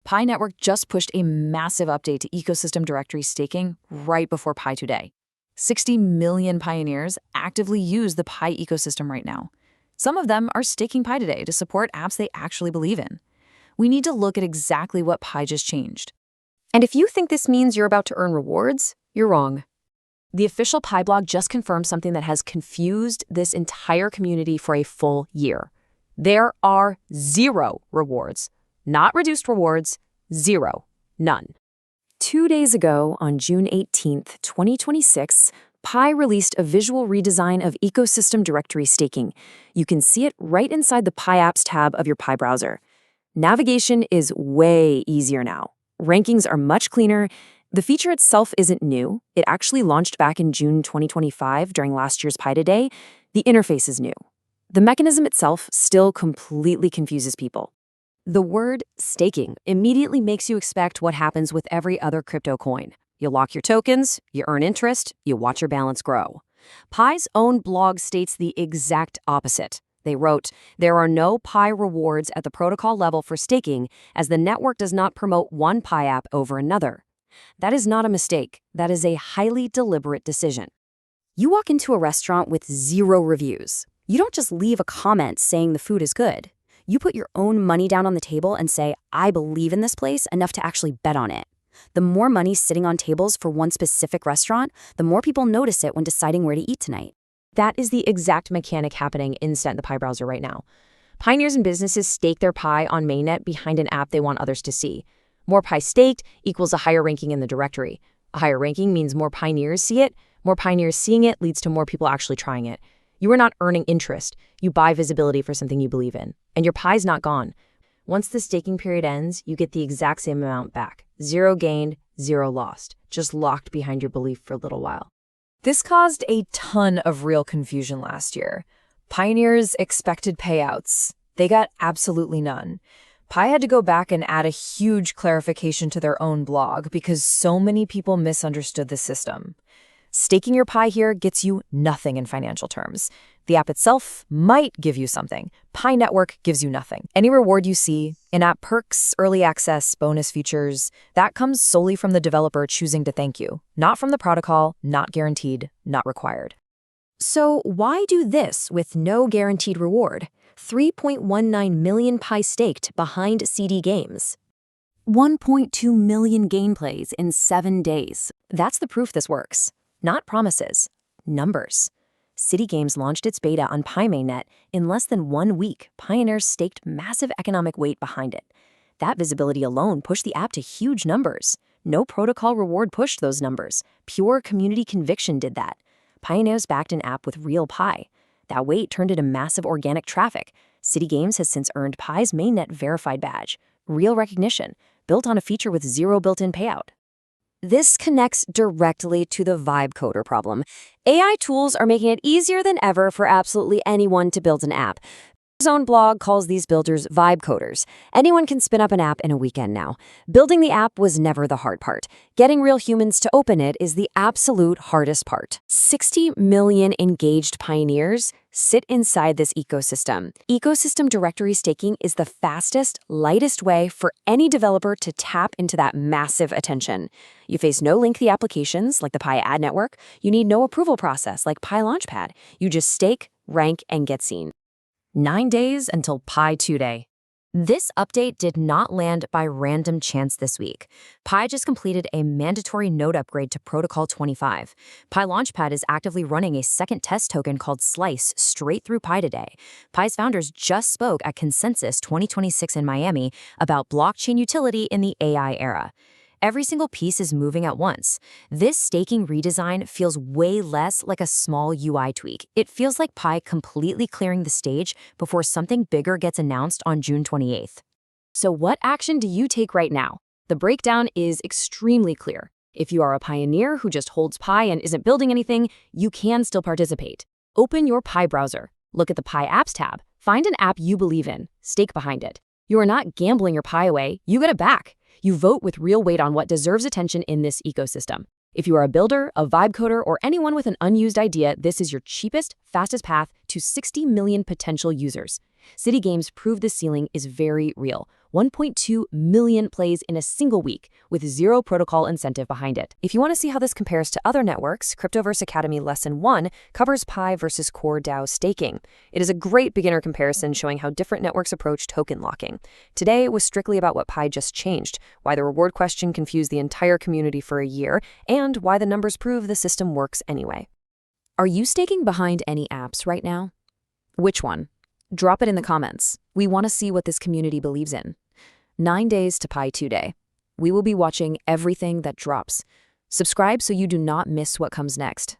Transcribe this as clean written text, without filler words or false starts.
Pi Network just pushed a massive update to ecosystem directory staking right before Pi today. 60 million pioneers actively use the Pi ecosystem right now. Some of them are staking Pi today to support apps they actually believe in. We need to look at exactly what Pi just changed. And if you think this means you're about to earn rewards, you're wrong. The official Pi blog just confirmed something that has confused this entire community for a full year. There are 0 rewards. Not reduced rewards, 0. None. 2 days ago, on June 18th, 2026, Pi released a visual redesign of ecosystem directory staking. You can see it right inside the Pi Apps tab of your Pi browser. Navigation is way easier now. Rankings are much cleaner. The feature itself isn't new. It actually launched back in June 2025 during last year's Pi Day. The interface is new. The mechanism itself still completely confuses people. The word staking immediately makes you expect what happens with every other crypto coin. You lock your tokens, you earn interest, you watch your balance grow. Pi's own blog states the exact opposite. They wrote, "There are no Pi rewards at the protocol level for staking, as the network does not promote one Pi app over another." That is not a mistake. That is a highly deliberate decision. You walk into a restaurant with 0 reviews. You don't just leave a comment saying the food is good. You put your own money down on the table and say, "I believe in this place enough to actually bet on it." The more money sitting on tables for one specific restaurant, the more people notice it when deciding where to eat tonight. That is the exact mechanic happening inside the Pi browser right now. Pioneers and businesses stake their Pi on mainnet behind an app they want others to see. More Pi staked equals a higher ranking in the directory. A higher ranking means more pioneers see it. More pioneers seeing it leads to more people actually trying it. You are not earning interest. You buy visibility for something you believe in. And your Pi's not gone. Once the staking period ends, you get the exact same amount back. 0 gained, 0 lost. Just locked behind your belief for a little while. This caused a ton of real confusion last year. Pioneers expected payouts. They got absolutely none. Pi had to go back and add a huge clarification to their own blog because so many people misunderstood the system. Staking your Pi here gets you nothing in financial terms. The app itself might give you something. Pi Network gives you nothing. Any reward you see, in-app perks, early access, bonus features, that comes solely from the developer choosing to thank you, not from the protocol, not guaranteed, not required. So why do this with no guaranteed reward? 3.19 million Pi staked behind CiDi Games. 1.2 million gameplays in 7 days. That's the proof this works. Not promises, numbers. CiDi Games launched its beta on Pi mainnet. In less than 1 week, pioneers staked massive economic weight behind it. That visibility alone pushed the app to huge numbers. No protocol reward pushed those numbers. Pure community conviction did that. Pioneers backed an app with real Pi. That weight turned into massive organic traffic. CiDi Games has since earned Pi's mainnet verified badge. Real recognition, built on a feature with 0 built-in payout. This connects directly to the vibe coder problem. AI tools are making it easier than ever for absolutely anyone to build an app. His own blog calls these builders vibe coders. Anyone can spin up an app in a weekend now. Building the app was never the hard part. Getting real humans to open it is the absolute hardest part. 60 million engaged pioneers sit inside this ecosystem. Ecosystem directory staking is the fastest, lightest way for any developer to tap into that massive attention. You face no lengthy applications like the Pi ad network. You need no approval process like Pi Launchpad. You just stake, rank, and get seen. 9 days until Pi 2 Day. This update did not land by random chance this week. Pi just completed a mandatory node upgrade to Protocol 25. Pi Launchpad is actively running a second test token called Slice straight through Pi today. Pi's founders just spoke at Consensus 2026 in Miami about blockchain utility in the AI era. Every single piece is moving at once. This staking redesign feels way less like a small UI tweak. It feels like Pi completely clearing the stage before something bigger gets announced on June 28th. So what action do you take right now? The breakdown is extremely clear. If you are a pioneer who just holds Pi and isn't building anything, you can still participate. Open your Pi browser. Look at the Pi Apps tab. Find an app you believe in. Stake behind it. You are not gambling your Pi away. You get it back. You vote with real weight on what deserves attention in this ecosystem. If you are a builder, a vibe coder, or anyone with an unused idea, this is your cheapest, fastest path to 60 million potential users. CiDi Games proved the ceiling is very real. 1.2 million plays in a single week, with zero protocol incentive behind it. If you want to see how this compares to other networks, CryptoVerse Academy Lesson 1 covers Pi versus Core DAO staking. It is a great beginner comparison showing how different networks approach token locking. Today was strictly about what Pi just changed, why the reward question confused the entire community for a year, and why the numbers prove the system works anyway. Are you staking behind any apps right now? Which one? Drop it in the comments. We want to see what this community believes in. 9 days to Pi 2 Day. We will be watching everything that drops. Subscribe so you do not miss what comes next.